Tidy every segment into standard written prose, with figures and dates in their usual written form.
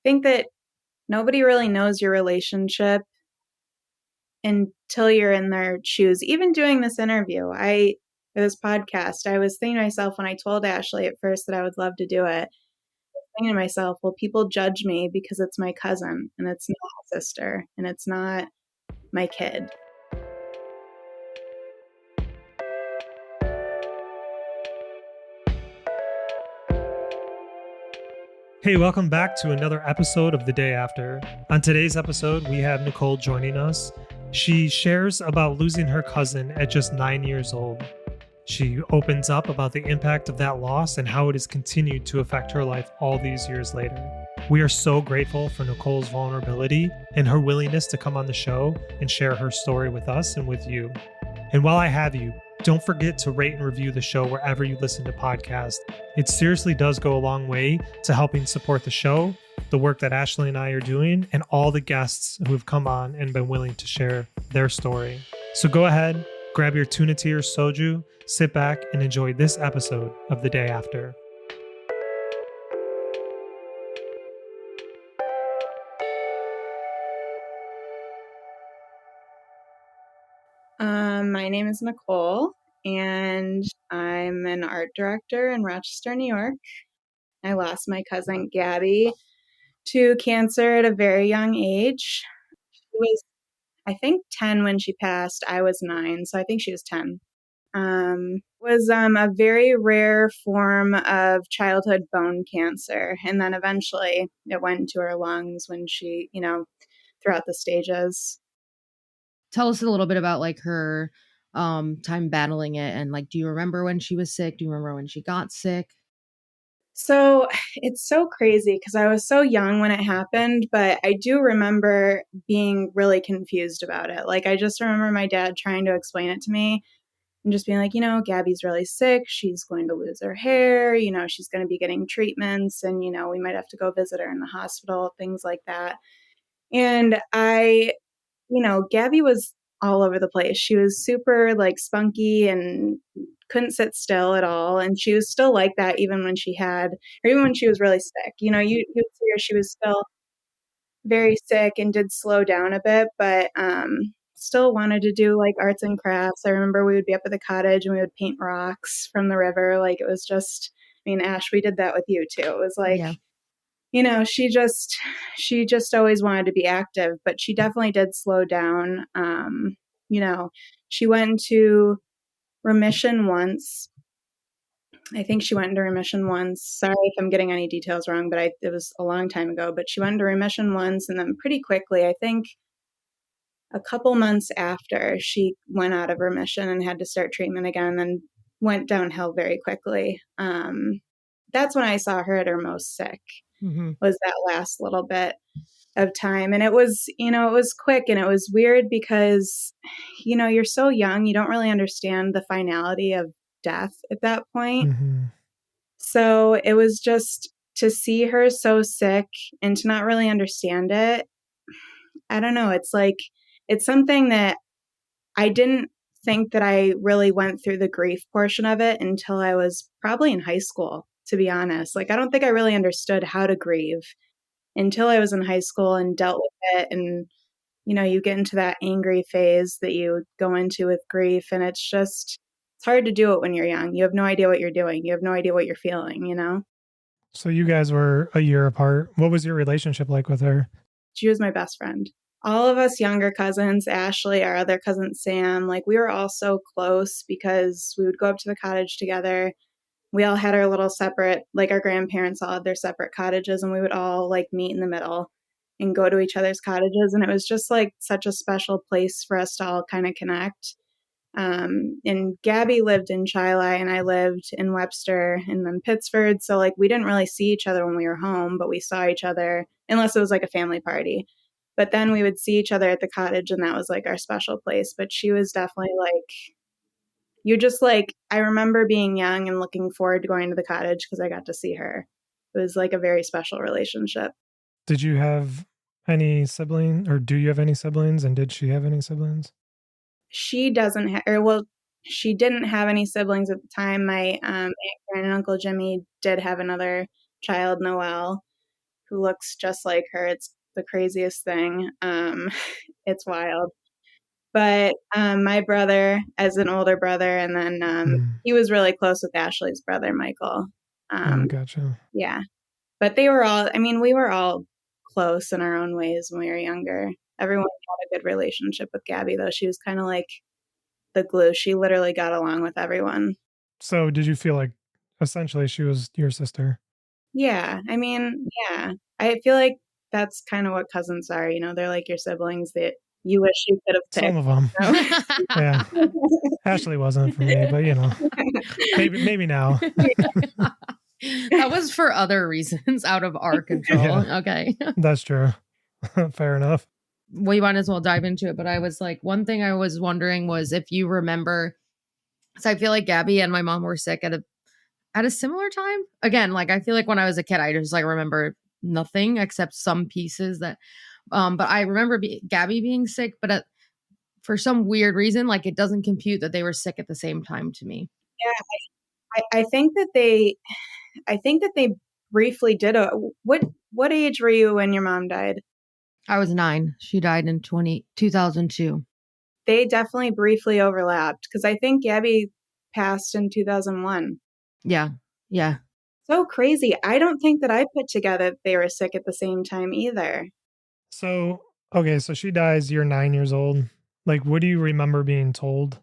think that nobody really knows your relationship until you're in their shoes. Even doing this interview, this podcast, I was thinking to myself when I told Ashley at first that I would love to do it, thinking to myself, well, people judge me because it's my cousin and it's not my sister and it's not my kid. Hey, welcome back to another episode of The Day After. On today's episode, we have Nicole joining us. She shares about losing her cousin at just 9 years old. She opens up about the impact of that loss and how it has continued to affect her life all these years later. We are so grateful for Nicole's vulnerability and her willingness to come on the show and share her story with us and with you. And while I have you, don't forget to rate and review the show wherever you listen to podcasts. It seriously does go a long way to helping support the show, the work that Ashley and I are doing, and all the guests who have come on and been willing to share their story. So go ahead, grab your tuna tea or soju, sit back, and enjoy this episode of The Day After. My name is Nicole, and I'm an art director in Rochester, New York. I lost my cousin Gabby to cancer at a very young age. She was, I think, 10 when she passed. I was 9, so I think she was 10. Was a very rare form of childhood bone cancer, and then eventually it went into her lungs when she, throughout the stages. Tell us a little bit about like her time battling it, and like, do you remember when she was sick? Do you remember when she got sick? So it's so crazy because I was so young when it happened, but I do remember being really confused about it. Like, I just remember my dad trying to explain it to me and just being like, Gabby's really sick. She's going to lose her hair. She's going to be getting treatments and, we might have to go visit her in the hospital, things like that. And Gabby was all over the place. She was super like spunky and couldn't sit still at all. And she was still like that even when she was really sick. You'd see her, she was still very sick and did slow down a bit, but still wanted to do like arts and crafts. I remember we would be up at the cottage and we would paint rocks from the river. Like, it was just, Ash, we did that with you too. It was like, Yeah. She just always wanted to be active, but she definitely did slow down. She went into remission once. I think she went into remission once. Sorry if I'm getting any details wrong, but it was a long time ago. But she went into remission once, and then pretty quickly, I think a couple months after, she went out of remission and had to start treatment again, and then went downhill very quickly. That's when I saw her at her most sick. Mm-hmm. Was that last little bit of time. And it was, it was quick, and it was weird because, you're so young, you don't really understand the finality of death at that point. Mm-hmm. So it was just to see her so sick and to not really understand it. I don't know. It's like, it's something that I didn't think that I really went through the grief portion of it until I was probably in high school, to be honest. Like, I don't think I really understood how to grieve until I was in high school and dealt with it. And, you get into that angry phase that you go into with grief. And it's hard to do it when you're young. You have no idea what you're doing. You have no idea what you're feeling, So you guys were a year apart. What was your relationship like with her? She was my best friend. All of us younger cousins, Ashley, our other cousin Sam, like, we were all so close because we would go up to the cottage together. We all had our little separate, like, our grandparents all had their separate cottages, and we would all like meet in the middle and go to each other's cottages. And it was just like such a special place for us to all kind of connect. And Gabby lived in Chili and I lived in Webster and then Pittsford. So like, we didn't really see each other when we were home, but we saw each other unless it was like a family party. But then we would see each other at the cottage, and that was like our special place. But she was definitely like, I remember being young and looking forward to going to the cottage because I got to see her. It was like a very special relationship. Did you have any siblings, or do you have any siblings? And did she have any siblings? She doesn't have, she didn't have any siblings at the time. My aunt and Uncle Jimmy did have another child, Noelle. who looks just like her. It's the craziest thing. It's wild. But my brother, as an older brother, and then he was really close with Ashley's brother, Michael. Oh, gotcha. Yeah. But they were all, I mean, we were all close in our own ways when we were younger. Everyone had a good relationship with Gabby, though. She was kind of like the glue. She literally got along with everyone. So did you feel like essentially she was your sister? Yeah. I mean, yeah. I feel like that's kind of what cousins are. They're like your siblings that you wish you could have Some picked. of them. So. Yeah. Ashley wasn't for me, but maybe now. That was for other reasons out of our control. Yeah. Okay. That's true. Fair enough. We might as well dive into it. But I was like, one thing I was wondering was if you remember, so I feel like Gabby and my mom were sick at a similar time. Again, like I feel like when I was a kid, I just like remember nothing except some pieces that, but I remember Gabby being sick, but for some weird reason, like it doesn't compute that they were sick at the same time to me. Yeah. I think that they briefly did what age were you when your mom died? I was 9. She died in 2002. They definitely briefly overlapped because I think Gabby passed in 2001. Yeah. Yeah. So crazy. I don't think that I put together that they were sick at the same time either. So, okay, so she dies, you're 9 years old. Like, what do you remember being told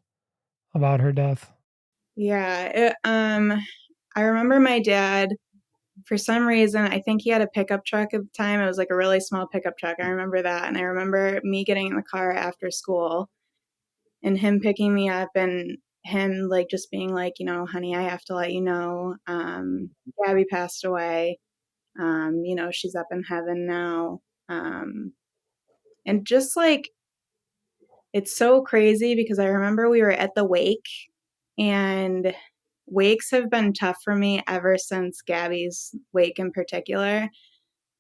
about her death? Yeah. I remember my dad, for some reason, I think he had a pickup truck at the time. It was like a really small pickup truck. I remember that. And I remember me getting in the car after school and him picking me up and him like just being like, honey, I have to let you know, Gabby passed away. She's up in heaven now. And just like, it's so crazy because I remember we were at the wake, and wakes have been tough for me ever since Gabby's wake in particular.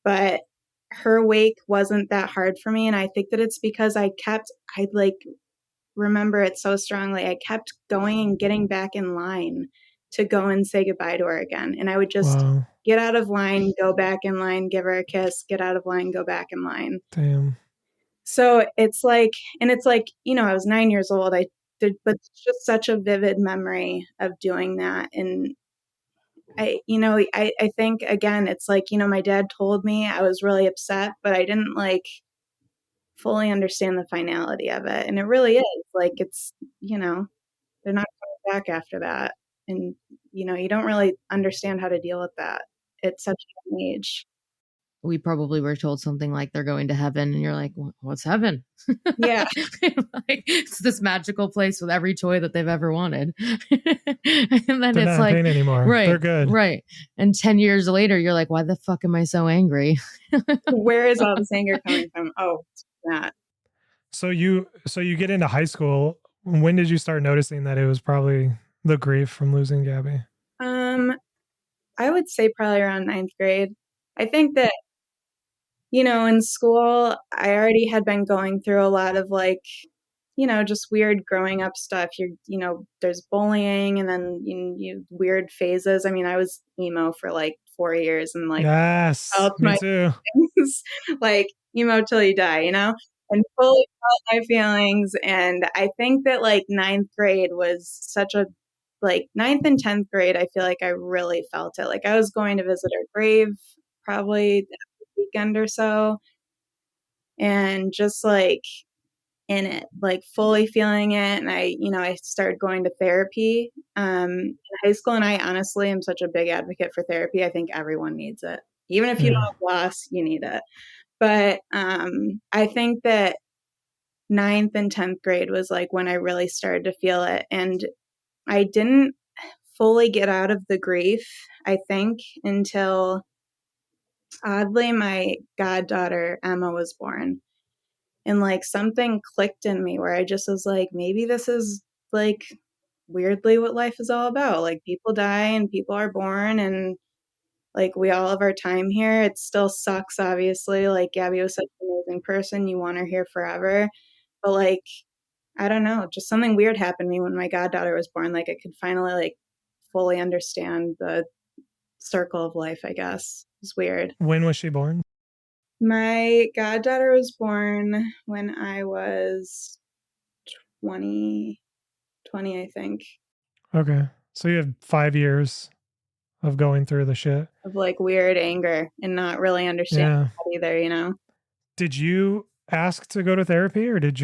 But her wake wasn't that hard for me. And I think that it's because I like remember it so strongly. I kept going and getting back in line to go and say goodbye to her again. And I would just get out of line, go back in line, give her a kiss, get out of line, go back in line. Damn. So it's like, I was 9 years old. But it's just such a vivid memory of doing that. And I think again, it's like, my dad told me I was really upset, but I didn't like fully understand the finality of it. And it really is like, it's, they're not coming back after that. And, you don't really understand how to deal with that at such a young age. We probably were told something like they're going to heaven, and you're like, what's heaven? Yeah. Like, it's this magical place with every toy that they've ever wanted. And then They're it's not like, pain anymore. right, They're good. Right. And 10 years later, you're like, why the fuck am I so angry? Where is all this anger coming from? Oh, that. So you get into high school. When did you start noticing that it was probably the grief from losing Gabby? I would say probably around 9th grade. I think that, in school, I already had been going through a lot of like, just weird growing up stuff. There's bullying and then you weird phases. I mean, I was emo for like 4 years and like, yes, me too. Things, like emo till you die, and fully felt my feelings. And I think that like 9th grade was such a, like 9th and 10th grade, I feel like I really felt it. Like I was going to visit her grave probably that weekend or so. And just like in it, like fully feeling it. And I started going to therapy in high school. And I honestly am such a big advocate for therapy. I think everyone needs it. Even if you don't have loss, you need it. But I think that 9th and 10th grade was like when I really started to feel it. And I didn't fully get out of the grief, I think, until oddly my goddaughter Emma was born. And like something clicked in me where I just was like, maybe this is like weirdly what life is all about. Like people die and people are born and like we all have our time here. It still sucks, obviously. Like Gabby was such an amazing person. You want her here forever. But like, I don't know, just something weird happened to me when my goddaughter was born. Like I could finally like fully understand the circle of life, I guess. It's weird. When was she born? My goddaughter was born when I was 20, I think, Okay. So you have 5 years of going through the shit. of like weird anger and not really understanding Yeah. that either, you know? Did you ask to go to therapy, or did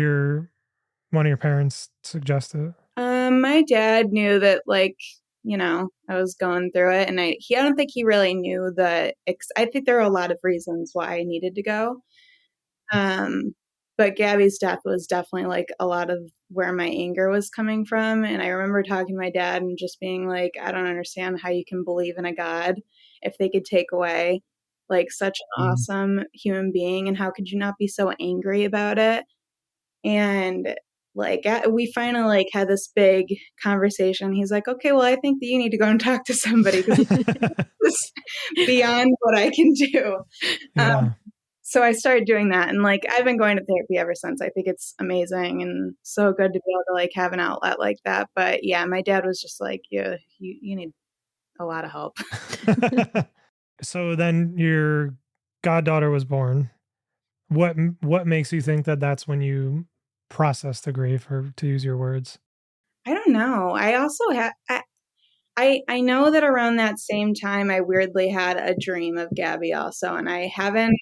one of your parents suggest it? My dad knew that, like, you know, I was going through it, and I don't think he really knew that. I think there are a lot of reasons why I needed to go. But Gabby's death was definitely like a lot of where my anger was coming from. And I remember talking to my dad and just being like, I don't understand how you can believe in a God if they could take away like such an awesome human being. And how could you not be so angry about it? And like we finally like had this big conversation. He's like, okay, well, I think that you need to go and talk to somebody because it's beyond what I can do. Yeah. So I started doing that, and like I've been going to therapy ever since. I think it's amazing and so good to be able to like have an outlet like that. But yeah, my dad was just like, yeah, you need a lot of help. So then your goddaughter was born. What makes you think that that's when you process the grief, or to use your words? I don't know. I also had I know that around that same time I weirdly had a dream of Gabby also, and I haven't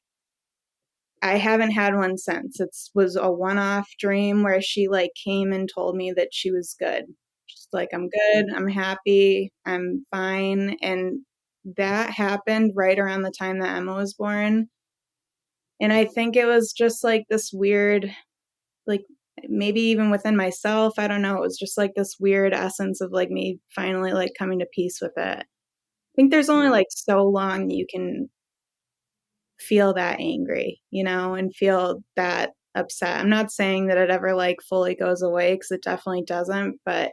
had one since. It was a one-off dream where she like came and told me that she was good. She's like, I'm good, I'm happy, I'm fine. And that happened right around the time that Emma was born. And I think it was just like this weird, like maybe even within myself, I don't know. It was just like this weird essence of like me finally like coming to peace with it. I think there's only like so long you can feel that angry, you know, and feel that upset. I'm not saying that it ever like fully goes away because it definitely doesn't, but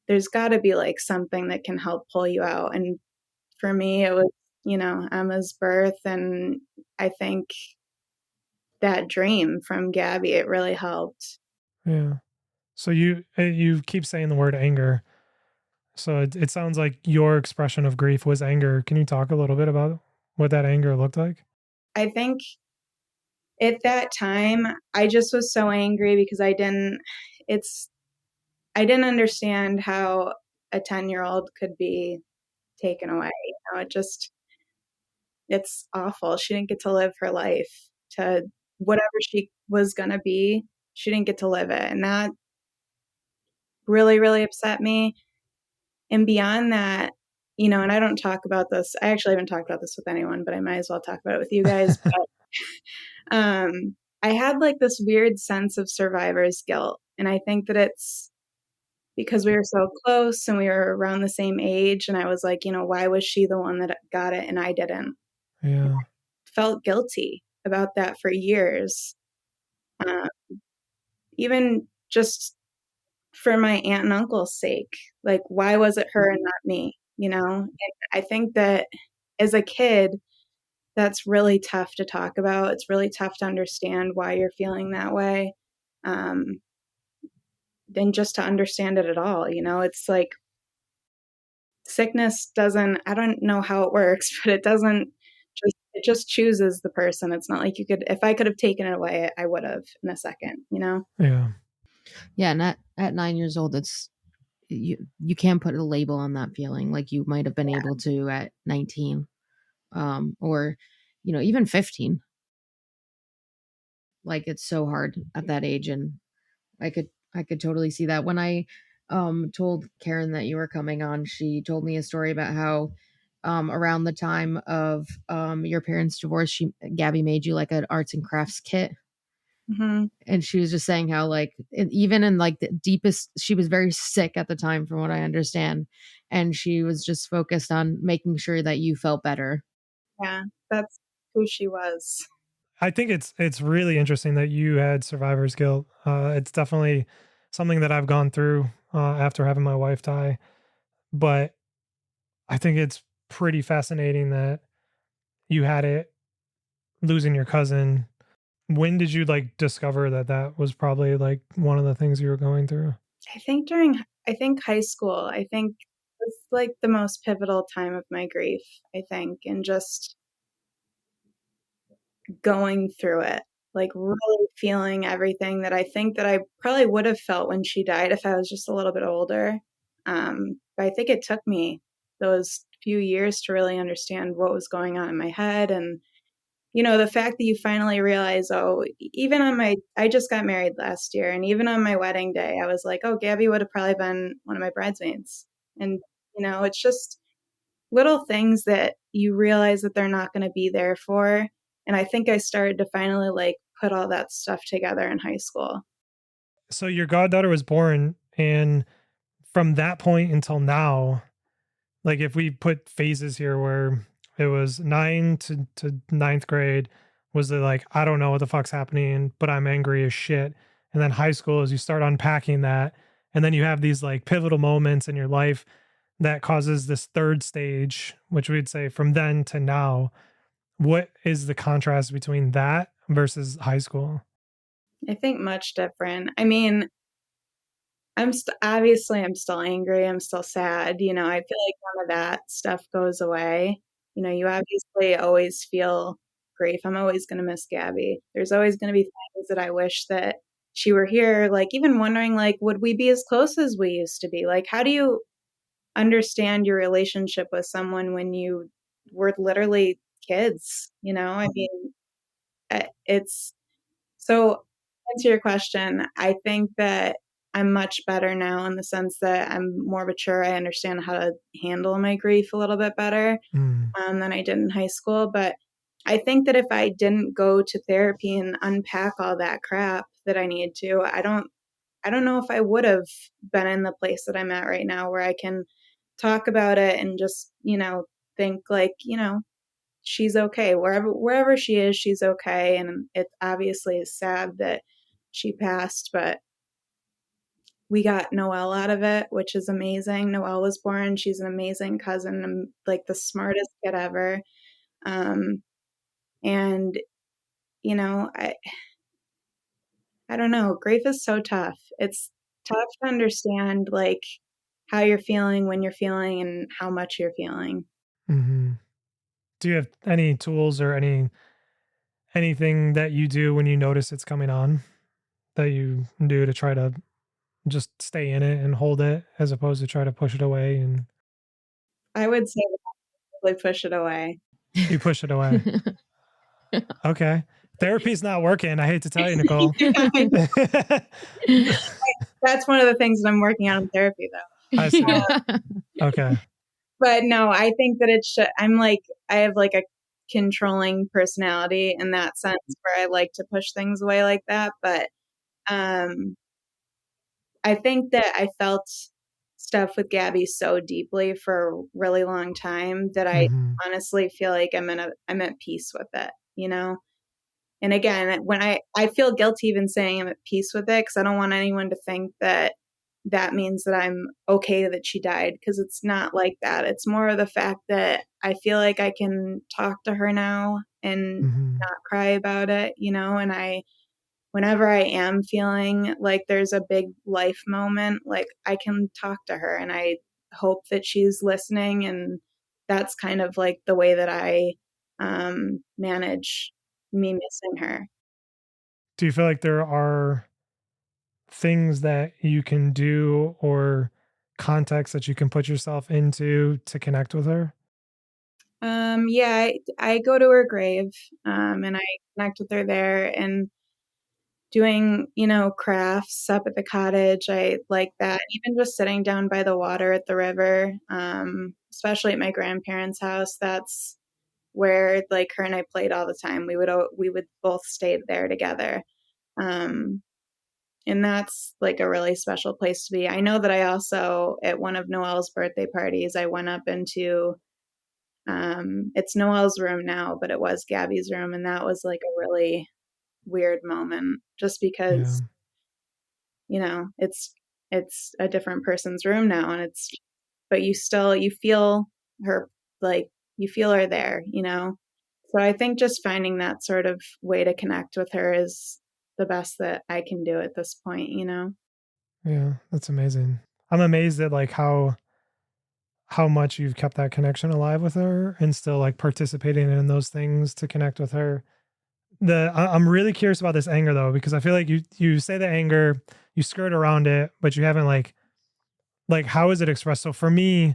there's got to be like something that can help pull you out. And for me, it was, you know, Emma's birth. And I think that dream from Gabby, it really helped. Yeah. So you keep saying the word anger. So it sounds like your expression of grief was anger. Can you talk a little bit about what that anger looked like? I think at that time, I just was so angry because I didn't understand how a 10-year-old could be taken away. You know, it's awful. She didn't get to live her life to whatever she was going to be. She didn't get to live it. And that really, really upset me. And beyond that, you know, and I don't talk about this. I actually haven't talked about this with anyone, but I might as well talk about it with you guys. But I had like this weird sense of survivor's guilt. And I think that it's because we were so close and we were around the same age. And I was like, you know, why was she the one that got it and I didn't? Yeah. Felt guilty about that for years. Uh, Even just for my aunt and uncle's sake. Like, why was it her and not me? You know? And I think that as a kid, that's really tough to talk about. It's really tough to understand why you're feeling that way. Um, than just to understand it at all. You know, it's like sickness doesn't, I don't know how it works, but it just chooses the person. It's not like you could, if I could have taken it away, I would have in a second, you know? Yeah. Yeah, and at 9 years old, it's you can't put a label on that feeling like you might have been able to at 19, or even 15. Like it's so hard at that age, and I could totally see that. When I told Karen that you were coming on, she told me a story about how around the time of your parents' divorce, Gabby made you like an arts and crafts kit. Mm-hmm. And she was just saying how like even in like the deepest, she was very sick at the time from what I understand, and she was just focused on making sure that you felt better. Yeah, that's who she was. I think it's really interesting that you had survivor's guilt. It's definitely something that I've gone through after having my wife die, but I think it's pretty fascinating that you had it losing your cousin. When did you like discover that that was probably like one of the things you were going through? I think high school. I think was like the most pivotal time of my grief, I think, and just going through it, like really feeling everything that I think that I probably would have felt when she died if I was just a little bit older. But I think it took me those few years to really understand what was going on in my head. And, the fact that you finally realize, oh, even on I just got married last year, and even on my wedding day, I was like, oh, Gabby would have probably been one of my bridesmaids. And, it's just little things that you realize that they're not going to be there for. And I think I started to finally like put all that stuff together in high school. So your goddaughter was born, and from that point until now, like if we put phases here where it was 9 to ninth grade, was it like, I don't know what the fuck's happening, but I'm angry as shit. And then high school is you start unpacking that. And then you have these like pivotal moments in your life that causes this third stage, which we'd say from then to now. What is the contrast between that versus high school? I think much different. I mean, obviously I'm still angry. I'm still sad. I feel like none of that stuff goes away. You obviously always feel grief. I'm always going to miss Gabby. There's always going to be things that I wish that she were here. Like even wondering, like, would we be as close as we used to be? Like, how do you understand your relationship with someone when you were literally kids? I mean, it's so, to answer your question, I think that I'm much better now in the sense that I'm more mature. I understand how to handle my grief a little bit better Mm. than I did in high school. But I think that if I didn't go to therapy and unpack all that crap that I need to, I don't know if I would have been in the place that I'm at right now where I can talk about it and just, think like, she's okay. Wherever she is, she's okay. And it obviously is sad that she passed, but we got Noelle out of it, which is amazing. Noelle was born. She's an amazing cousin, like the smartest kid ever. And I don't know. Grief is so tough. It's tough to understand like how you're feeling, when you're feeling, and how much you're feeling. Hmm. Do you have any tools or anything that you do when you notice it's coming on that you do to try to just stay in it and hold it as opposed to try to push it away? And I would say probably push it away. you push it away. Okay. Therapy's not working. I hate to tell you, Nicole. That's one of the things that I'm working on in therapy, though. I see. Okay. But no, I think that I have like a controlling personality in that sense where I like to push things away like that. But um, I think that I felt stuff with Gabby so deeply for a really long time that I Hmm. honestly feel like I'm at peace with it, And again, when I feel guilty even saying I'm at peace with it because I don't want anyone to think that that means that I'm okay that she died, because it's not like that. It's more of the fact that I feel like I can talk to her now and Hmm. not cry about it, and whenever I am feeling like there's a big life moment, like I can talk to her and I hope that she's listening. And that's kind of like the way that I manage me missing her. Do you feel like there are things that you can do or context that you can put yourself into to connect with her? Yeah, I go to her grave, and I connect with her there and doing, crafts up at the cottage. I like that. Even just sitting down by the water at the river, especially at my grandparents' house. That's where like her and I played all the time. We would both stay there together. Um, and that's like a really special place to be. I know that I also, at one of Noelle's birthday parties, I went up into it's Noelle's room now, but it was Gabby's room, and that was like a really weird moment just Yeah. because, it's a different person's room now, and but you feel her, like you feel her there. So I think just finding that sort of way to connect with her is the best that I can do at this point. Yeah. That's amazing. I'm amazed at like how how much you've kept that connection alive with her and still like participating in those things to connect with her. I'm really curious about this anger though, because I feel like you say the anger, you skirt around it, but you haven't like how is it expressed? So for me,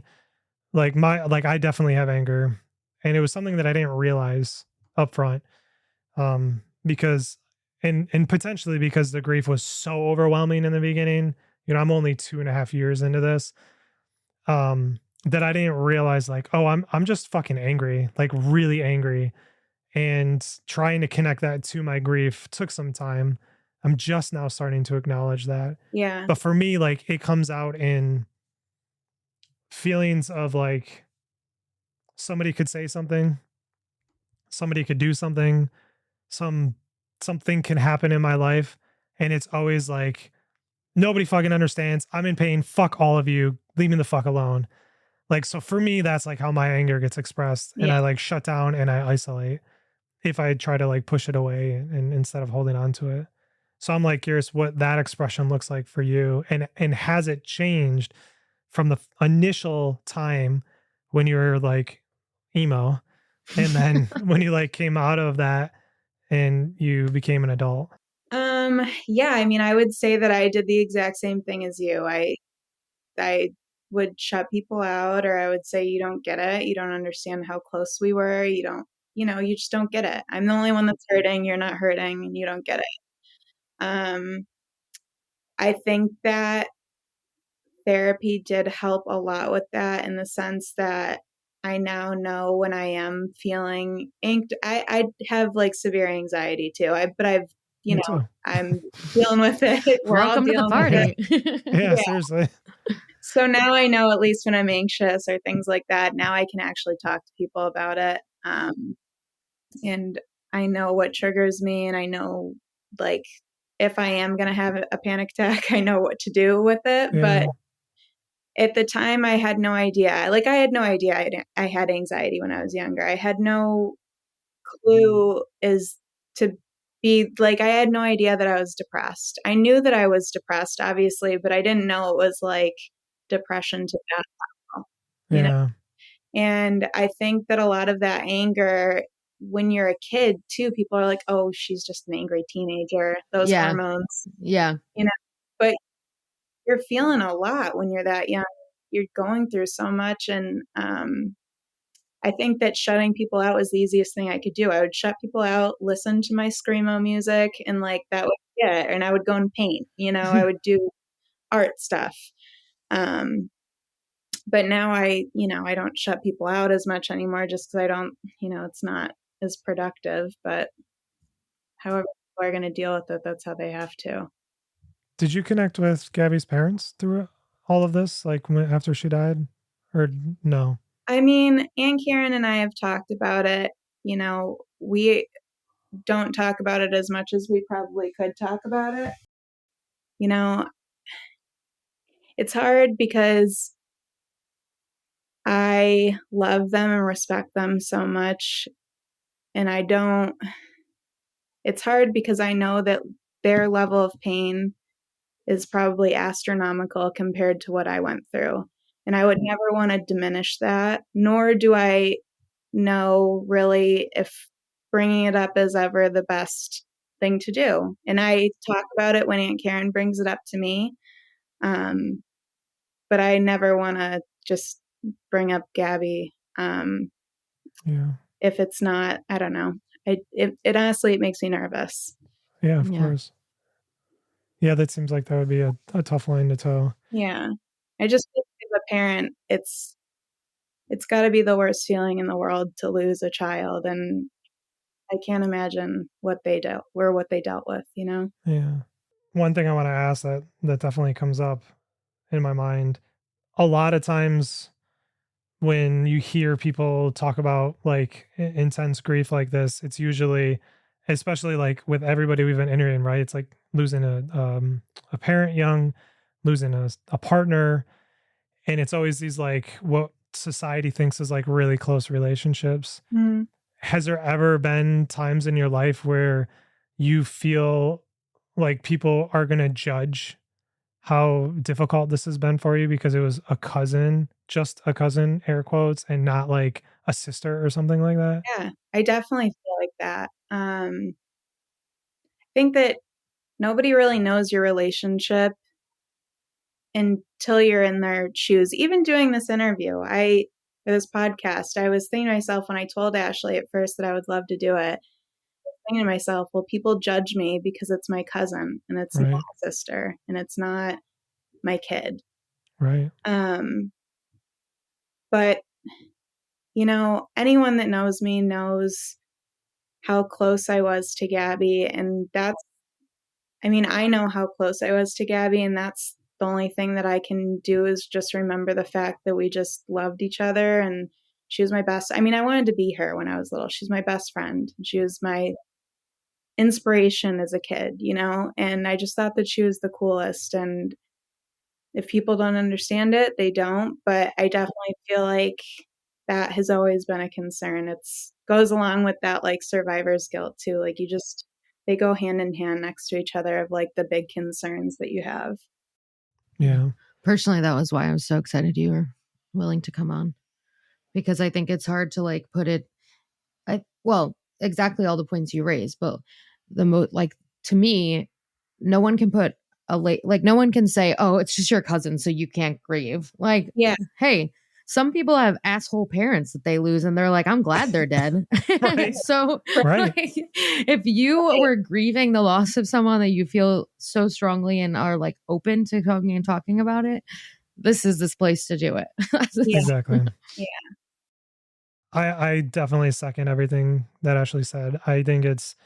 like I definitely have anger, and it was something that I didn't realize up front. Because and potentially because the grief was so overwhelming in the beginning. You know, I'm only 2.5 years into this. That I didn't realize like, oh, I'm just fucking angry, like really angry. And trying to connect that to my grief took some time. I'm just now starting to acknowledge that. Yeah. But for me, like it comes out in feelings of like somebody could say something, somebody could do something, something can happen in my life, and it's always like nobody fucking understands. I'm in pain. Fuck all of you. Leave me the fuck alone. Like so for me, that's like how my anger gets expressed, and Yeah. I like shut down and I isolate if I try to like push it away and instead of holding on to it. So I'm like curious what that expression looks like for you, and has it changed from the initial time when you were like emo, and then when you like came out of that and you became an adult? Yeah, I mean, I would say that I did the exact same thing as you. I would shut people out, or I would say, you don't get it. You don't understand how close we were. You don't, you just don't get it. I'm the only one that's hurting. You're not hurting, and you don't get it. I think that therapy did help a lot with that, in the sense that I now know when I am feeling inked. I have like severe anxiety too. But Me too. I'm dealing with it. We're all Welcome to the dealing with it. party. Yeah, Yeah. seriously. So now I know, at least when I'm anxious or things like that, now I can actually talk to people about it. And I know what triggers me, and I know, like, if I am going to have a panic attack, I know what to do with it. Yeah. But at the time, I had no idea. Like, I had no idea I had anxiety when I was younger. I had no clue as to be like, I had no idea that I was depressed. I knew that I was depressed, obviously, but I didn't know it was like depression to that level, you know? Yeah. And I think that a lot of that anger, when you're a kid too, people are like, oh, she's just an angry teenager, those Yeah. hormones, Yeah. but you're feeling a lot when you're that young. You're going through so much. And I think that shutting people out was the easiest thing I could do. I would shut people out, listen to my screamo music, and like that would be it. And I would go and paint, I would do art stuff. But now I don't shut people out as much anymore, just because I don't, it's not as productive. But however people are going to deal with it, that's how they have to. Did you connect with Gabby's parents through all of this, like after she died, or no? I mean, Aunt Karen and I have talked about it. We don't talk about it as much as we probably could talk about it. It's hard because I love them and respect them so much. And it's hard because I know that their level of pain is probably astronomical compared to what I went through. And I would never want to diminish that, nor do I know really if bringing it up is ever the best thing to do. And I talk about it when Aunt Karen brings it up to me. But I never want to just bring up Gabby. Yeah. If it's not, I don't know. It honestly, it makes me nervous. Yeah, of Yeah. course. Yeah, that seems like that would be a tough line to toe. Yeah. I just feel like as a parent, it's got to be the worst feeling in the world to lose a child, and I can't imagine what they dealt with, Yeah. One thing I want to ask that definitely comes up in my mind a lot of times when you hear people talk about like intense grief like this, it's usually, especially like with everybody we've been interviewing, right? It's like losing a parent young, losing a partner, and it's always these like what society thinks is like really close relationships. Mm. Has there ever been times in your life where you feel like people are going to judge how difficult this has been for you because it was a cousin just a cousin, air quotes, and not like a sister or something like that? Yeah, I definitely feel like that. I think that nobody really knows your relationship until you're in their shoes. Even doing this interview, this podcast, I was thinking to myself when I told Ashley at first that I would love to do it, thinking to myself, well, people judge me because it's my cousin and it's not Right. my sister and it's not my kid. Right. But anyone that knows me knows how close I was to Gabby, and I know how close I was to Gabby, and that's the only thing that I can do is just remember the fact that we just loved each other, and she was my best. I wanted to be her when I was little. She's my best friend. She was my inspiration as a kid, and I just thought that she was the coolest. And if people don't understand it, they don't. But I definitely feel like that has always been a concern. It's goes along with that like survivor's guilt too. Like they go hand in hand next to each other of like the big concerns that you have. Yeah. Personally, that was why I was so excited you were willing to come on, because I think it's hard to like put it. Well, exactly all the points you raised, but to me, no one can put no one can say, oh, it's just your cousin, so you can't grieve. Like, Yeah. hey, some people have asshole parents that they lose and they're like, I'm glad they're dead. Right. So Right. like, if you were grieving the loss of someone that you feel so strongly and are like open to talking about it, this is this place to do it. Yeah. Exactly. Yeah. I definitely second everything that Ashley said. I think it's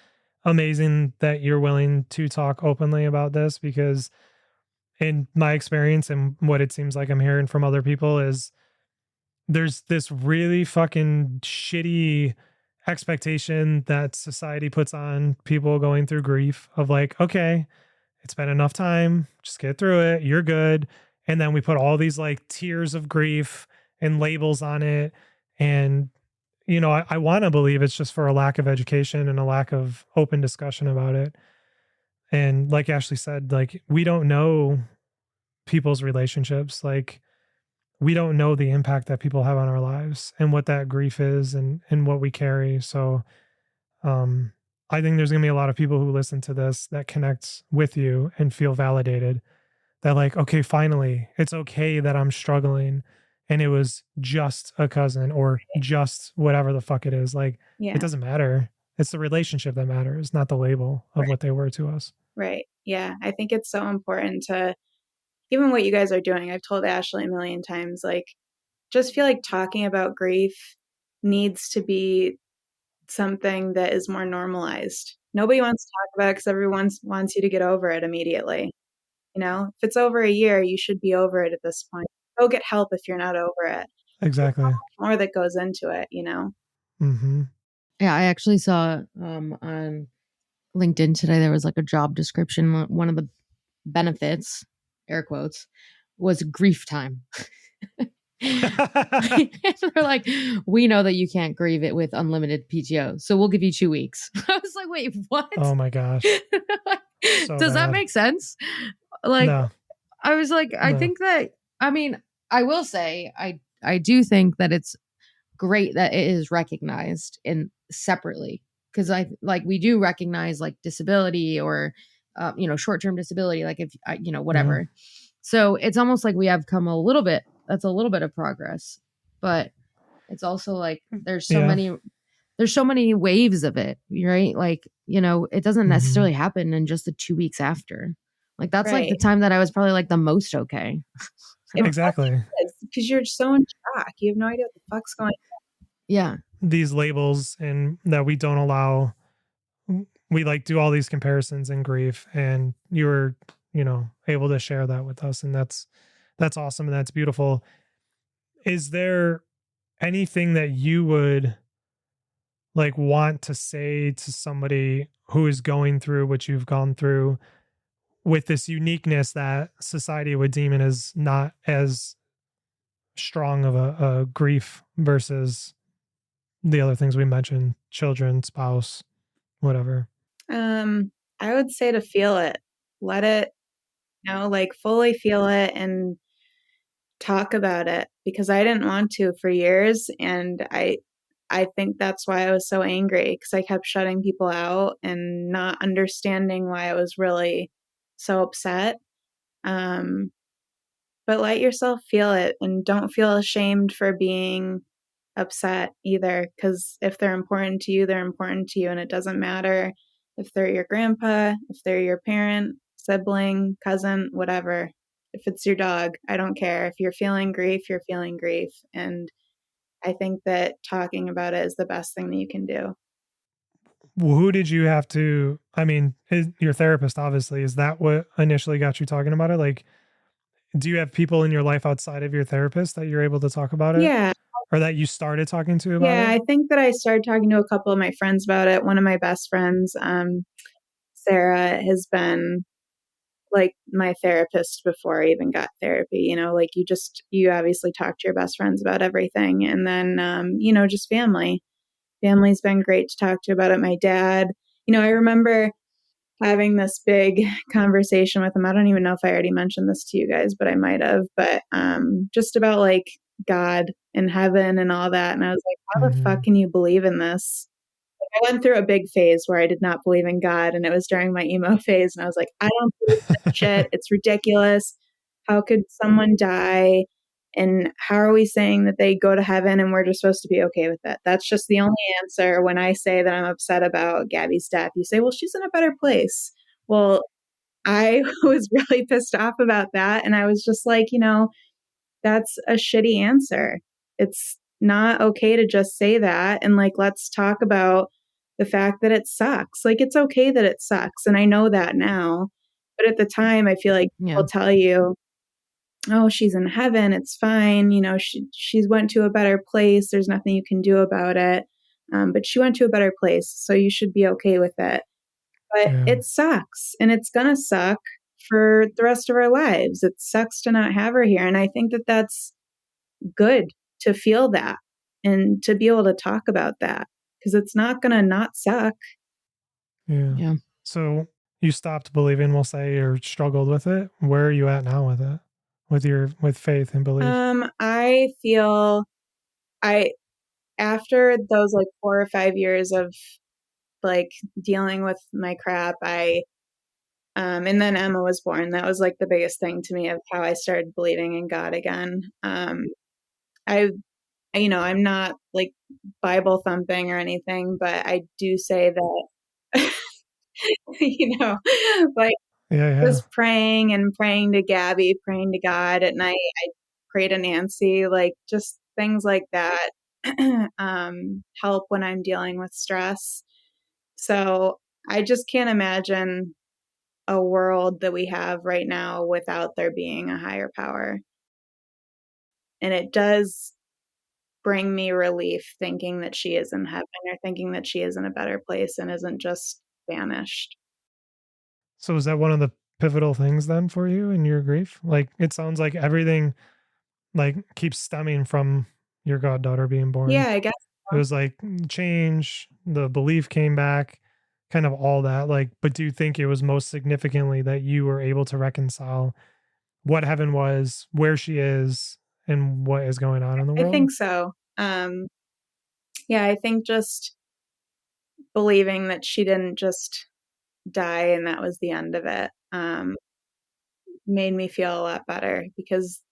amazing that you're willing to talk openly about this, because in my experience and what it seems like I'm hearing from other people is there's this really fucking shitty expectation that society puts on people going through grief of like, okay, it's been enough time, just get through it, you're good. And then we put all these like tiers of grief and labels on it. And I want to believe it's just for a lack of education and a lack of open discussion about it. And like Ashley said, like, we don't know people's relationships. Like, we don't know the impact that people have on our lives and what that grief is and what we carry. So, I think there's going to be a lot of people who listen to this that connect with you and feel validated, that like, okay, finally, it's okay that I'm struggling and it was just a cousin or just whatever the fuck it is. Like, Yeah. it doesn't matter. It's the relationship that matters, not the label of what they were to us. Right. Yeah. I think it's so important to, even what you guys are doing, I've told Ashley a million times, like, just feel like talking about grief needs to be something that is more normalized. Nobody wants to talk about it because everyone wants you to get over it immediately. If it's over a year, you should be over it at this point. Go get help if you're not over it. Exactly. There's more that goes into it, Mm-hmm. Yeah, I actually saw on LinkedIn today, there was like a job description. One of the benefits, air quotes, was grief time. They're like, we know that you can't grieve it with unlimited PTO, so we'll give you 2 weeks. I was like, wait, what? Oh my gosh. So does that bad. make sense? Like, No. I was like, I think that, I will say, I do think that it's great that it is recognized in separately, because we do recognize like disability or short-term disability, like if whatever. So it's almost like we have come a little bit of progress, but it's also like there's so many waves of it, right? Like, it doesn't necessarily happen in just the 2 weeks after. Like, that's like the time that I was probably like the most okay. Exactly. Because you're so in shock. You have no idea what the fuck's going on. Yeah. These labels and that we don't allow, we like do all these comparisons in grief, and you were, able to share that with us. And that's awesome. And that's beautiful. Is there anything that you would like want to say to somebody who is going through what you've gone through, with this uniqueness that society would deem it as not as strong of a grief versus the other things we mentioned, children, spouse, whatever? I would say to feel it, let it, like fully feel it, and talk about it because I didn't want to for years. And I think that's why I was so angry because I kept shutting people out and not understanding why I was really so upset. Um, but let yourself feel it and don't feel ashamed for being upset either. Because if they're important to you, they're important to you. And it doesn't matter if they're your grandpa, if they're your parent, sibling, cousin, whatever. If it's your dog, I don't care. If you're feeling grief, you're feeling grief. And I think that talking about it is the best thing that you can do. Who did you have to, I mean, your therapist, obviously, is that what initially got you talking about it? Like, do you have people in your life outside of your therapist that you're able to talk about it, Yeah. or that you started talking to about Yeah. it? I think that I started talking to a couple of my friends about it. One of my best friends, Sarah, has been like my therapist before I even got therapy. Like you obviously talk to your best friends about everything. And then, just family. Family's been great to talk to about it. My dad, I remember having this big conversation with him. I don't even know if I already mentioned this to you guys, but I might have. But just about like God and heaven and all that. And I was like, how the fuck can you believe in this? I went through a big phase where I did not believe in God, and it was during my emo phase. And I was like, I don't believe in this shit. It's ridiculous. How could someone die? And how are we saying that they go to heaven and we're just supposed to be okay with it? That's just the only answer when I say that I'm upset about Gabby's death. You say, well, she's in a better place. Well, I was really pissed off about that. And I was just like, that's a shitty answer. It's not okay to just say that. And like, let's talk about the fact that it sucks. Like, it's okay that it sucks. And I know that now. But at the time, I feel like Yeah. people tell you, oh, she's in heaven. It's fine. She's went to a better place. There's nothing you can do about it. But she went to a better place. So you should be okay with it. But Yeah. it sucks. And it's going to suck for the rest of our lives. It sucks to not have her here. And I think that that's good to feel that and to be able to talk about that because it's not going to not suck. Yeah. Yeah. So you stopped believing, we'll say, or struggled with it. Where are you at now with it? With faith and belief? I feel after those like 4 or 5 years of like dealing with my crap, and then Emma was born. That was like the biggest thing to me of how I started believing in God again. I I'm not like Bible thumping or anything, but I do say that, like Yeah. just praying to Gabby, praying to God at night. I pray to Nancy, like just things like that help when I'm dealing with stress. So I just can't imagine a world that we have right now without there being a higher power. And it does bring me relief thinking that she is in heaven or thinking that she is in a better place and isn't just vanished. So is that one of the pivotal things then for you in your grief? Like, it sounds like everything like keeps stemming from your goddaughter being born. Yeah, I guess It was like change, the belief came back, kind of all that. Like, but do you think it was most significantly that you were able to reconcile what heaven was, where she is, and what is going on in the I world? think so. Yeah, I think just believing that she didn't just die and that was the end of it made me feel a lot better because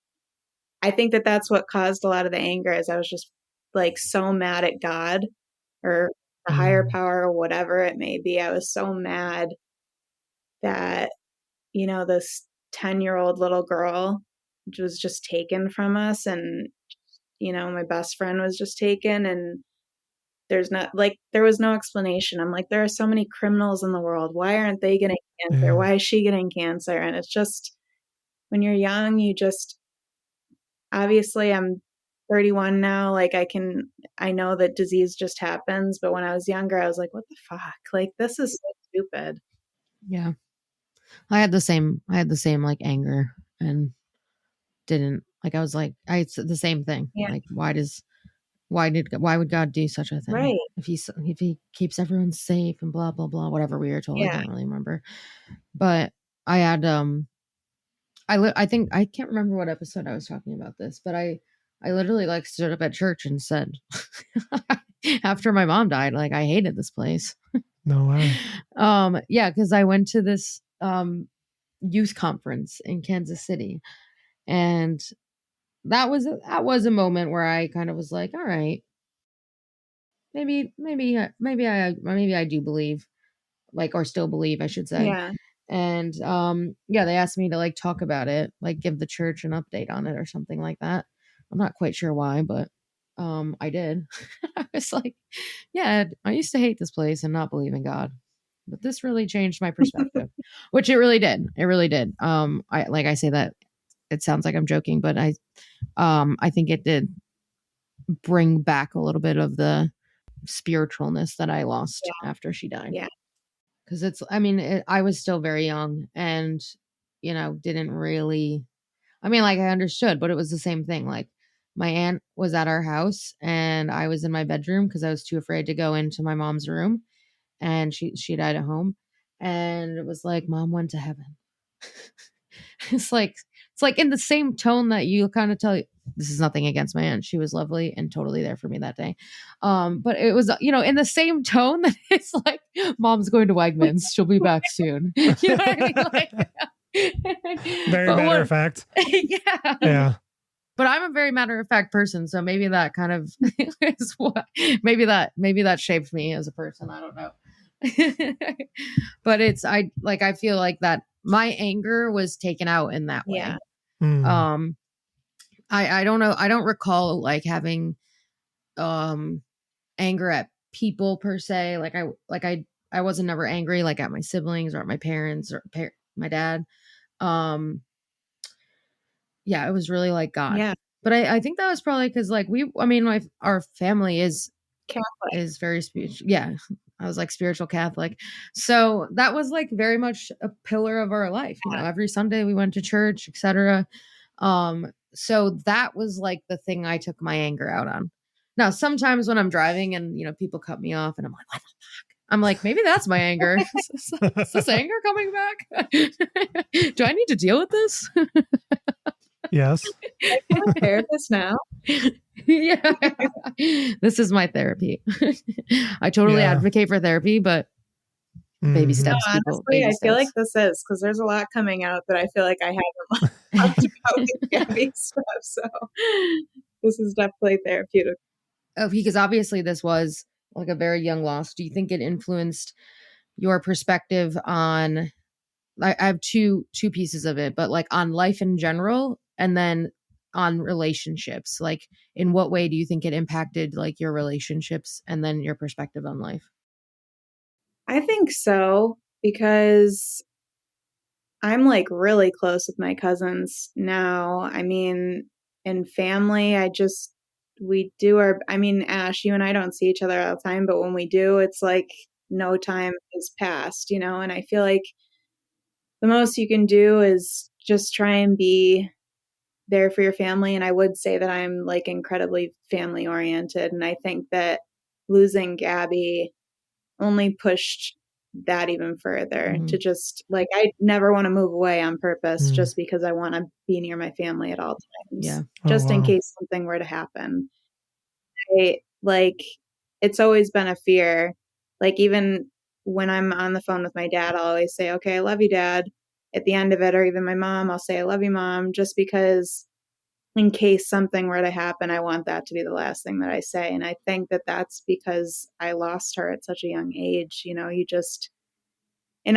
I think that that's what caused a lot of the anger is I was just like so mad at God or the higher power or whatever it may be. I was so mad that, this 10-year-old little girl was just taken from us and, my best friend was just taken and there was no explanation. I'm like, there are so many criminals in the world. Why aren't they getting cancer? Yeah. Why is she getting cancer? And it's just when you're young, obviously I'm 31 now. Like I know that disease just happens. But when I was younger, I was like, what the fuck? Like, this is so stupid. Yeah. I had the same like anger and didn't like, I was like, I said the same thing. Yeah. Like, why would God do such a thing? Right. If he keeps everyone safe and blah, blah, blah, whatever we were told. I Yeah. can't really remember. But I had, I think I can't remember what episode I was talking about this, but I literally like stood up at church and said after my mom died, like I hated this place. No way. Yeah, because I went to this youth conference in Kansas City, and that was a moment where I kind of was like, all right, maybe I do believe, like, or still believe, I should say. Yeah. And yeah, they asked me to like talk about it, like give the church an update on it or something like that. I'm not quite sure why, but I did. I was like, yeah, I used to hate this place and not believe in God, but this really changed my perspective, which it really did. It really did. I like I say that it sounds like I'm joking, but I think it did bring back a little bit of the spiritualness that I lost after she died. Yeah. Because I mean, I was still very young and, didn't really, I mean, like I understood, but it was the same thing. Like my aunt was at our house and I was in my bedroom because I was too afraid to go into my mom's room, and she died at home, and it was like, Mom went to heaven. It's like in the same tone that you kind of tell, this is nothing against my aunt. She was lovely and totally there for me that day. But it was, in the same tone that it's like, Mom's going to Wegmans. She'll be back soon. You know what I mean? Like, Very matter of fact. Yeah. Yeah. But I'm a very matter of fact person, so maybe that kind of is what maybe that shaped me as a person. I don't know. But I feel like that my anger was taken out in that way. Yeah. I don't know. I don't recall like having anger at people per se. I wasn't never angry like at my siblings or at my parents or my dad. Yeah, it was really like God. Yeah. But I think that was probably because like our family is Catholic. is very spiritual. Yeah. I was like spiritual Catholic. So that was like very much a pillar of our life. Every Sunday we went to church, etc. So that was like the thing I took my anger out on. Now, sometimes when I'm driving and, people cut me off and I'm like, what the fuck? I'm like, maybe that's my anger. Is this anger coming back? Do I need to deal with this? Yes. I'm a therapist now. Yeah. This is my therapy. I totally advocate for therapy, but baby steps. No, honestly, I feel like this is because there's a lot coming out that I feel like I haven't talked about with Gabby stuff. So this is definitely therapeutic. Oh, because obviously this was like a very young loss. Do you think it influenced your perspective on? I have two pieces of it, but like on life in general, and then on relationships. Like, in what way do you think it impacted like your relationships and then your perspective on life? I think so, because I'm like really close with my cousins now. I mean, in family, we do Ash, you and I don't see each other all the time, but when we do, it's like no time has passed, and I feel like the most you can do is just try and be there for your family. And I would say that I'm like incredibly family oriented. And I think that losing Gabby only pushed that even further to just like, I never want to move away on purpose just because I want to be near my family at all times. Yeah. Just in case something were to happen. It's always been a fear. Like, even when I'm on the phone with my dad, I'll always say, okay, I love you, Dad. At the end of it, or even my mom, I'll say, I love you, Mom, just because in case something were to happen, I want that to be the last thing that I say. And I think that that's because I lost her at such a young age. And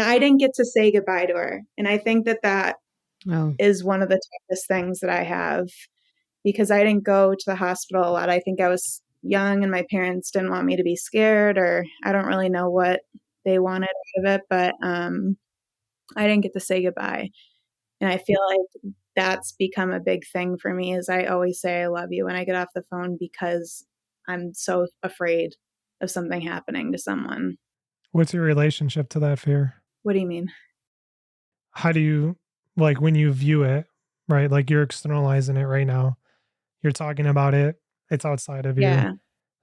I didn't get to say goodbye to her. And I think that is one of the toughest things that I have, because I didn't go to the hospital a lot. I think I was young and my parents didn't want me to be scared, or I don't really know what they wanted out of it, but I didn't get to say goodbye. And I feel like that's become a big thing for me, is I always say I love you when I get off the phone, because I'm so afraid of something happening to someone. What's your relationship to that fear? What do you mean? How do you, like, when you view it, right? Like, you're externalizing it right now. You're talking about it. It's outside of you. Yeah.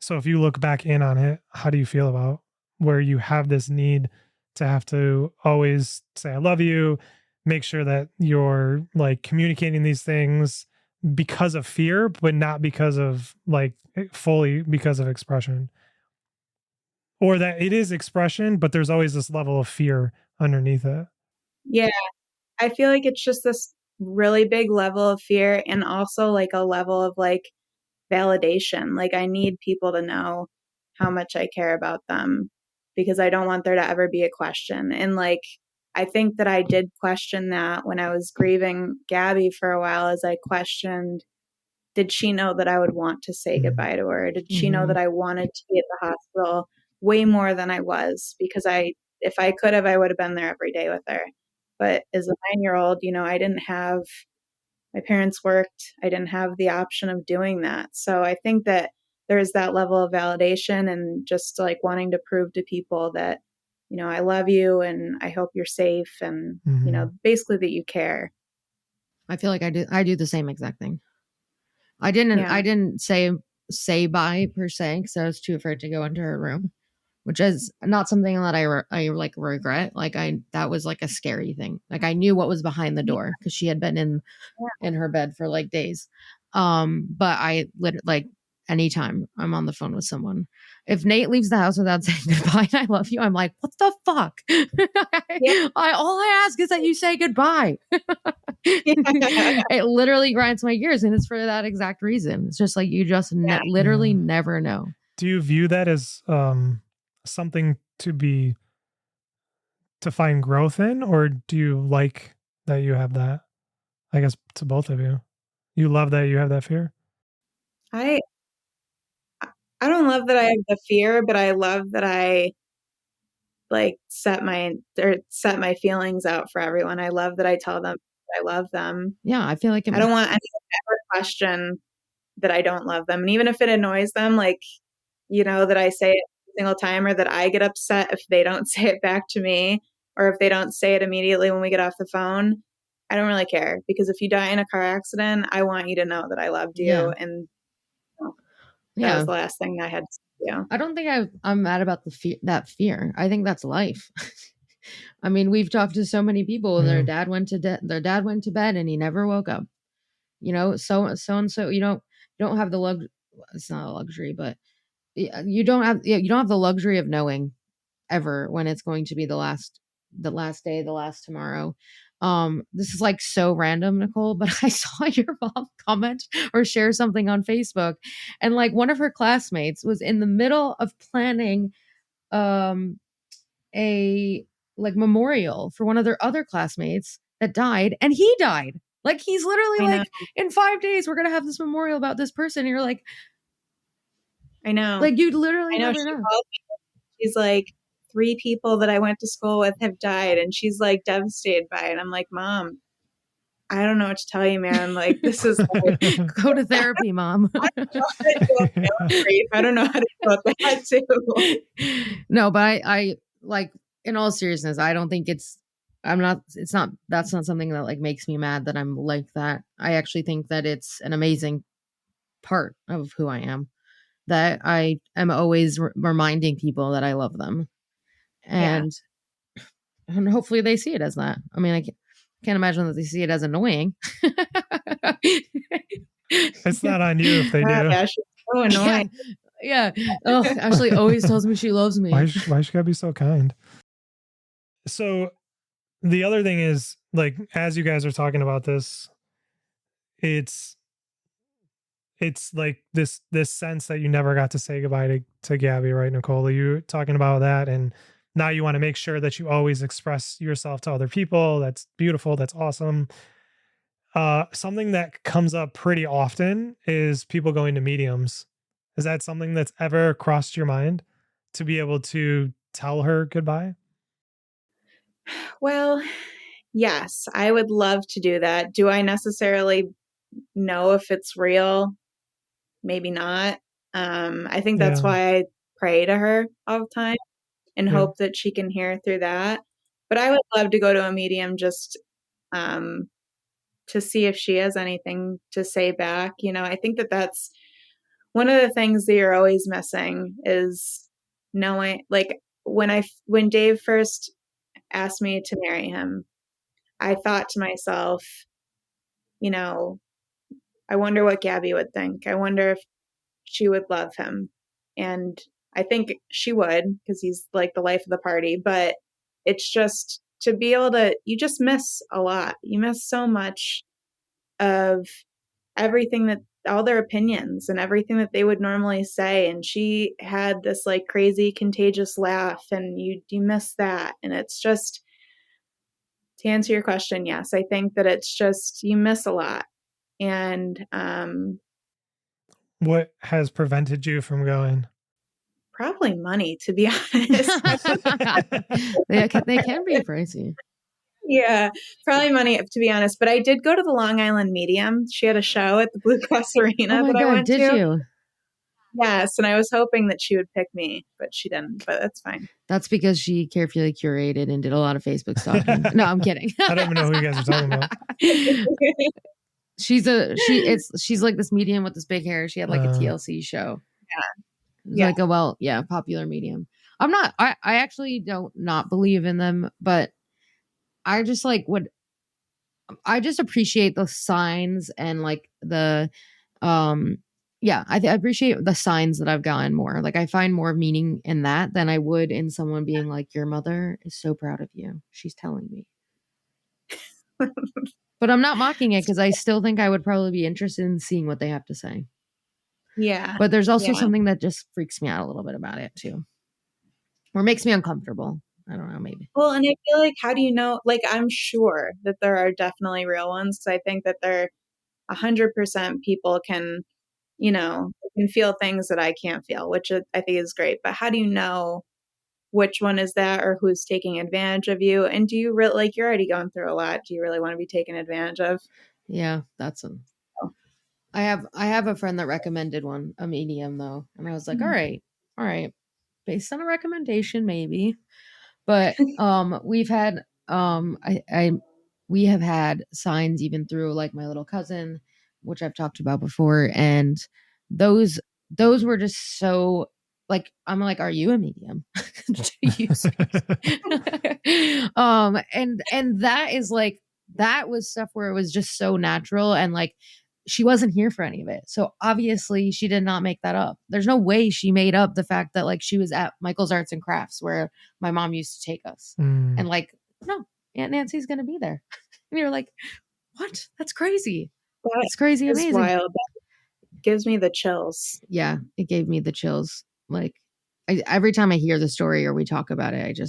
So if you look back in on it, how do you feel about where you have this need to have to always say, I love you, make sure that you're like communicating these things because of fear, but not because of like fully because of expression, or that it is expression, but there's always this level of fear underneath it. Yeah. I feel like it's just this really big level of fear and also like a level of like validation. Like I need people to know how much I care about them because I don't want there to ever be a question. And like I think that I did question that when I was grieving Gabby for a while, as I questioned, did she know that I would want to say goodbye to her? Did she know that I wanted to be at the hospital way more than I was? Because if I could have, I would have been there every day with her. But as a 9-year-old, I didn't have, my parents worked. I didn't have the option of doing that. So I think that there's that level of validation and just like wanting to prove to people that, I love you and I hope you're safe and, basically that you care. I feel like I do the same exact thing. I didn't say bye per se because I was too afraid to go into her room, which is not something that I like regret. Like that was like a scary thing. Like I knew what was behind the door because she had been in her bed for like days. But I literally like anytime I'm on the phone with someone, if Nate leaves the house without saying goodbye and I love you, I'm like, what the fuck? All I ask is that you say goodbye. It literally grinds my gears, and it's for that exact reason. It's just like you just literally never know. Do you view that as something to find growth in, or do you like that you have that? I guess to both of you. You love that you have that fear? I don't love that I have the fear, but I love that I like set my feelings out for everyone. I love that I tell them I love them. Yeah, I feel like I don't want anyone to ever question that I don't love them. And even if it annoys them, like, that I say it every single time or that I get upset if they don't say it back to me or if they don't say it immediately when we get off the phone, I don't really care because if you die in a car accident, I want you to know that I loved you. And that was the last thing I had to do. I don't think I'm mad about that fear. I think that's life. I mean, we've talked to so many people. Their dad went to bed and he never woke up. So and so. You don't have the luxury. It's not a luxury, but you don't have the luxury of knowing ever when it's going to be the last day, the last tomorrow. This is like so random, Nicole, but I saw your mom comment or share something on Facebook, and like one of her classmates was in the middle of planning a like memorial for one of their other classmates that died, and he died. Like he's literally like, in 5 days we're gonna have this memorial about this person. And you're like, I know, like you'd literally never know. She's like, 3 people that I went to school with have died, and she's like devastated by it. I'm like, Mom, I don't know what to tell you, man. Like, this is like, go to therapy, Mom. I don't know how to deal with that too. No, but I like, in all seriousness, I don't think that's not something that like makes me mad that I'm like that. I actually think that it's an amazing part of who I am, that I am always reminding people that I love them. And hopefully they see it as that. I mean, I can't imagine that they see it as annoying. It's not on you if they do. Yeah, she's so annoying. Yeah. Oh, Ashley always tells me she loves me. Why she gotta be so kind? So the other thing is, like, as you guys are talking about this, it's like this sense that you never got to say goodbye to Gabby, right, Nicole? You're talking about that, and now you want to make sure that you always express yourself to other people. That's beautiful. That's awesome. Something that comes up pretty often is people going to mediums. Is that something that's ever crossed your mind, to be able to tell her goodbye? Well, yes, I would love to do that. Do I necessarily know if it's real? Maybe not. I think that's why I pray to her all the time and hope that she can hear through that. But I would love to go to a medium just to see if she has anything to say back. I think that that's one of the things that you're always missing is knowing, like when Dave first asked me to marry him, I thought to myself, you know, I wonder what Gabby would think. I wonder if she would love him. And I think she would, because he's like the life of the party. But it's just to be able to, you just miss a lot. You miss so much of everything that, all their opinions and everything that they would normally say. And she had this like crazy contagious laugh, and you miss that. And it's just, to answer your question, yes, I think that it's just, you miss a lot. And What has prevented you from going? probably money, to be honest. They can be pricey. Yeah, probably money, to be honest. But I did go to the Long Island Medium. She had a show at the Blue Cross Arena Oh my that I God, went did to. you? Yes, and I was hoping that she would pick me, but she didn't. But that's fine. That's because she carefully curated and did a lot of Facebook stalking. No, I'm kidding. I don't even know who you guys are talking about. She's like this medium with this big hair. She had like a TLC show. Yeah. Like a popular medium. I actually don't not believe in them, but I just I just appreciate the signs and like the I appreciate the signs that I've gotten more. Like I find more meaning in that than I would in someone being like, your mother is so proud of you. She's telling me. But I'm not mocking it because I still think I would probably be interested in seeing what they have to say. Yeah. But there's also something that just freaks me out a little bit about it too. Or makes me uncomfortable. I don't know, maybe. Well, and I feel like, how do you know? Like, I'm sure that there are definitely real ones. So I think that there 100% people can, can feel things that I can't feel, which I think is great. But how do you know which one is that, or who's taking advantage of you? And do you really, like, you're already going through a lot. Do you really want to be taken advantage of? Yeah, that's I have a friend that recommended a medium though. And I was like, all right. Based on a recommendation, maybe. But we've had we have had signs even through like my little cousin, which I've talked about before, and those were just so like, I'm like, are you a medium? Do you speak? And that is like, that was stuff where it was just so natural, and like she wasn't here for any of it. So obviously she did not make that up. There's no way she made up the fact that like she was at Michael's Arts and Crafts where my mom used to take us. And like, no, Aunt Nancy's going to be there. And you're like, what? That's crazy. It's crazy. It's amazing. wild. It gives me the chills. Yeah. It gave me the chills. Like every time I hear the story or we talk about it,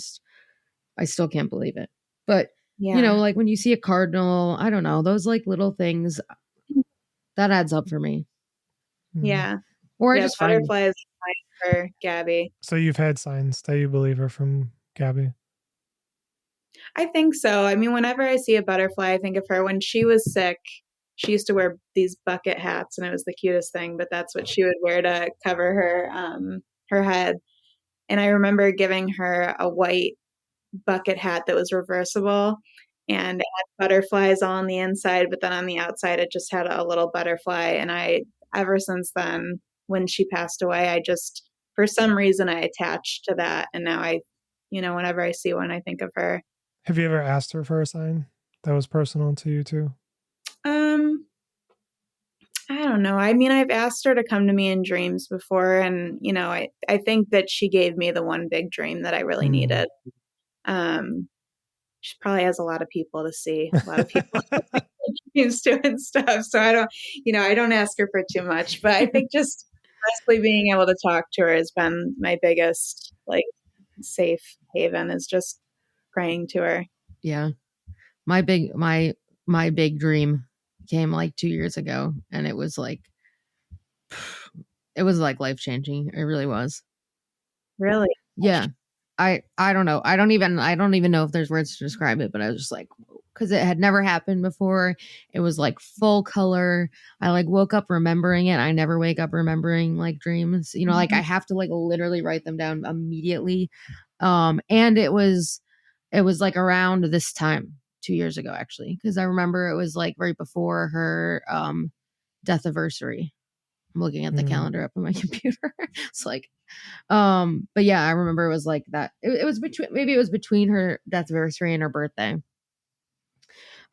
I still can't believe it. But like when you see a cardinal, I don't know, those like little things, that adds up for me. Yeah. Or I just butterflies for Gabby. So you've had signs that you believe are from Gabby? I think so. I mean, whenever I see a butterfly, I think of her. When she was sick, she used to wear these bucket hats, and it was the cutest thing, but that's what she would wear to cover her head. And I remember giving her a white bucket hat that was reversible, and it had butterflies all on the inside, but then on the outside it just had a little butterfly. And ever since then, when she passed away, I just, for some reason, I attached to that, and now whenever I see one, I think of her. Have you ever asked her for a sign that was personal to you too? I don't know. I mean, I've asked her to come to me in dreams before, and I think that she gave me the one big dream that I really needed. She probably has a lot of people to see, a lot of people dreams to and stuff. So I don't ask her for too much, but I think just honestly being able to talk to her has been my biggest like safe haven, is just praying to her. Yeah. My big dream came like 2 years ago, and it was like life-changing. It really was. Really? Yeah. I don't know. I don't even know if there's words to describe it, but I was just like, because it had never happened before. It was like full color. I like woke up remembering it. I never wake up remembering like dreams, like I have to like literally write them down immediately. And it was like around this time 2 years ago, actually, because I remember it was like right before her death anniversary. I'm looking at the calendar up on my computer. It's like, but yeah, I remember it was like that. It was between her death anniversary and her birthday.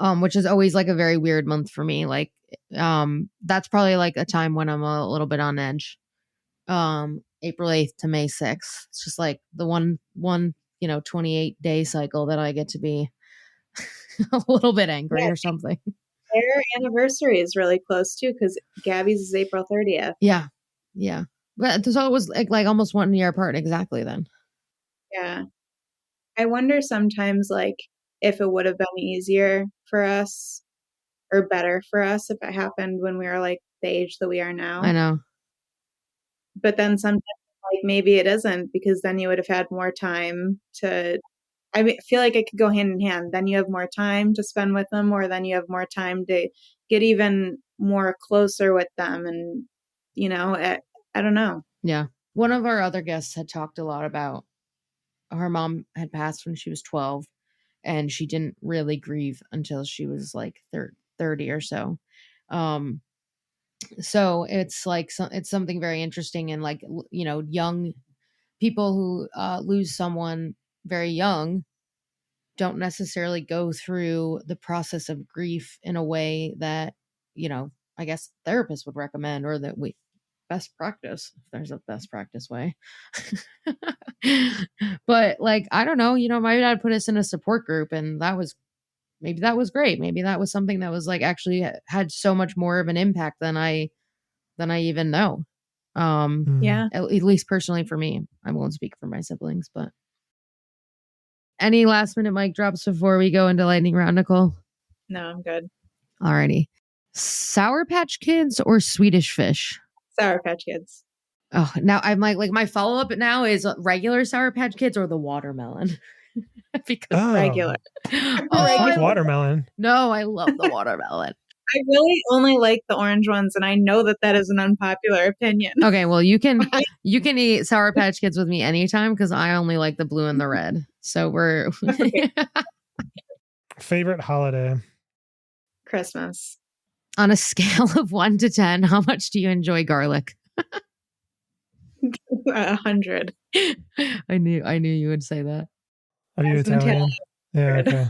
which is always like a very weird month for me. Like, that's probably like a time when I'm a little bit on edge. April 8th to May 6th. It's just like the one 28-day cycle that I get to be a little bit angry Yeah, or something. their anniversary is really close too, because Gabby's is April 30th. Yeah. Yeah. But so it was like almost 1 year apart exactly then. Yeah. I wonder sometimes like if it would have been easier for us or better for us if it happened when we were like the age that we are now. I know. But then sometimes like maybe it isn't, because then you would have had more time to, I feel like it could go hand in hand. Then you have more time to spend with them, or then you have more time to get even more closer with them. And, I don't know. Yeah. One of our other guests had talked a lot about her mom had passed when she was 12, and she didn't really grieve until she was like 30 or so. So it's like it's something very interesting, and like young people who lose someone very young don't necessarily go through the process of grief in a way that I guess therapists would recommend, or that we best practice, if there's a best practice way. But like, I don't know, my dad put us in a support group, and maybe that was great. Maybe that was something that was like actually had so much more of an impact than I even know. Yeah. At least personally for me. I won't speak for my siblings, but any last minute mic drops before we go into lightning round, Nicole? No, I'm good. Alrighty. Sour Patch Kids or Swedish Fish? Sour Patch Kids. Oh, now I'm like my follow up now is regular Sour Patch Kids or the watermelon. Because regular. I like watermelon. No, I love the watermelon. I really only like the orange ones, and I know that is an unpopular opinion. Okay, well you can eat Sour Patch Kids with me anytime, because I only like the blue and the red. So we're Favorite holiday? Christmas. On a scale of 1 to 10, how much do you enjoy garlic? 100. I knew you would say that. Are you Italian? Yeah. Okay.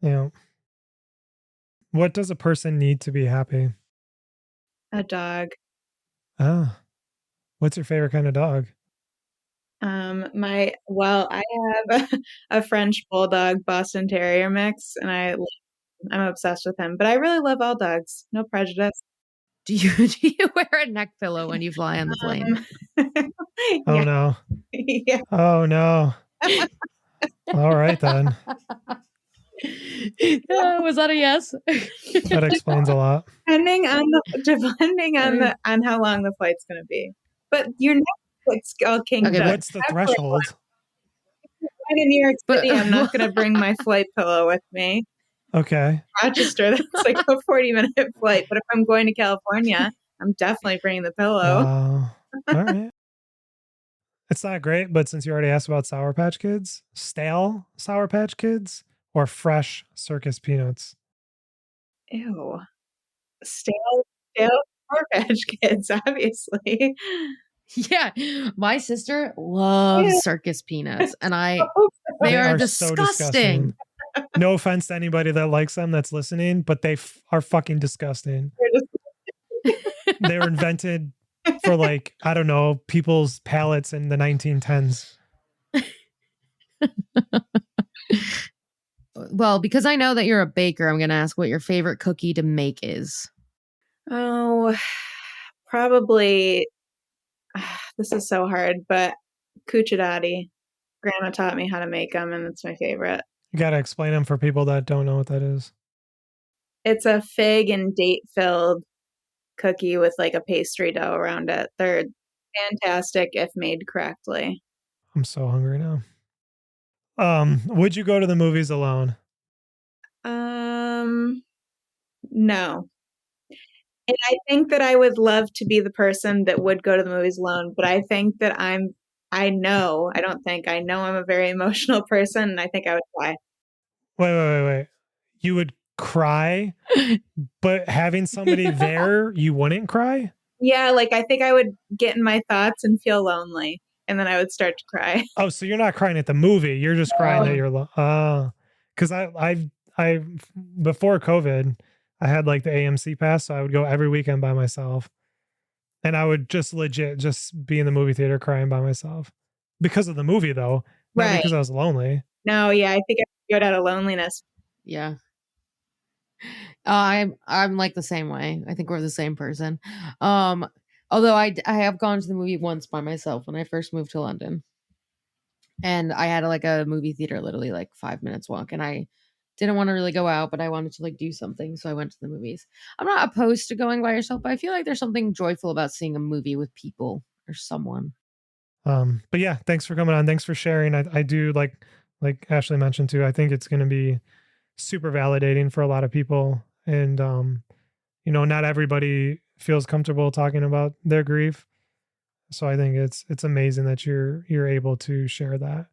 Yeah. What does a person need to be happy? A dog. Ah. What's your favorite kind of dog? I have a French Bulldog Boston Terrier mix, and I'm obsessed with him. But I really love all dogs. No prejudice. Do you wear a neck pillow when you fly on the plane? Oh no. Yeah. Oh no. All right then. Was that a yes? That explains a lot. Depending on how long the flight's going to be. But your Netflix all kingdom. Okay, what's the threshold? In New York City, I'm not going to bring my flight pillow with me. Okay. Rochester, that's like a 40-minute flight. But if I'm going to California, I'm definitely bringing the pillow. All right. It's not great, but since you already asked about Sour Patch Kids, stale Sour Patch Kids or fresh circus peanuts? Ew. Stale Sour Patch Kids, obviously. Yeah, my sister loves circus peanuts, and they are disgusting. So disgusting. No offense to anybody that likes them that's listening, but they are fucking disgusting. They were invented for like, I don't know, people's palates in the 1910s. Well, because I know that you're a baker, I'm going to ask what your favorite cookie to make is. Oh, probably. This is so hard, but cucciolati. Grandma taught me how to make them, and it's my favorite. You got to explain them for people that don't know what that is. It's a fig and date-filled cookie with like a pastry dough around it. They're fantastic if made correctly. I'm so hungry now. Would you go to the movies alone? No. And I think that I would love to be the person that would go to the movies alone, but I think that I know I'm a very emotional person, and I think I would cry. Wait. You would cry, but having somebody there, you wouldn't cry? Yeah, like I think I would get in my thoughts and feel lonely, and then I would start to cry. Oh, so you're not crying at the movie. You're just crying that you're because before COVID, I had like the AMC pass, so I would go every weekend by myself. And I would just legit just be in the movie theater crying by myself because of the movie, though, not Right. because I was lonely. No, yeah, I think I would go out of loneliness. Yeah. I'm like the same way. I think we're the same person. Although I have gone to the movie once by myself when I first moved to London. And I had like a movie theater literally like 5 minutes walk, and I didn't want to really go out, but I wanted to like do something, so I went to the movies. I'm not opposed to going by yourself, but I feel like there's something joyful about seeing a movie with people or someone. But yeah, thanks for coming on. Thanks for sharing. I do like Ashley mentioned too. I think it's going to be super validating for a lot of people, and not everybody feels comfortable talking about their grief. So I think it's amazing that you're able to share that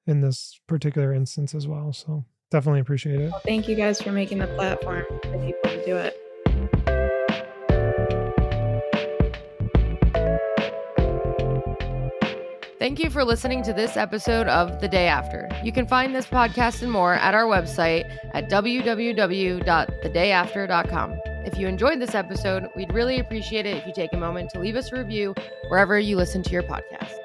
in this particular instance as well. So definitely appreciate it. Well, thank you guys for making the platform for people to do it. Thank you for listening to this episode of The Day After. You can find this podcast and more at our website at www.thedayafter.com. If you enjoyed this episode, we'd really appreciate it if you take a moment to leave us a review wherever you listen to your podcast.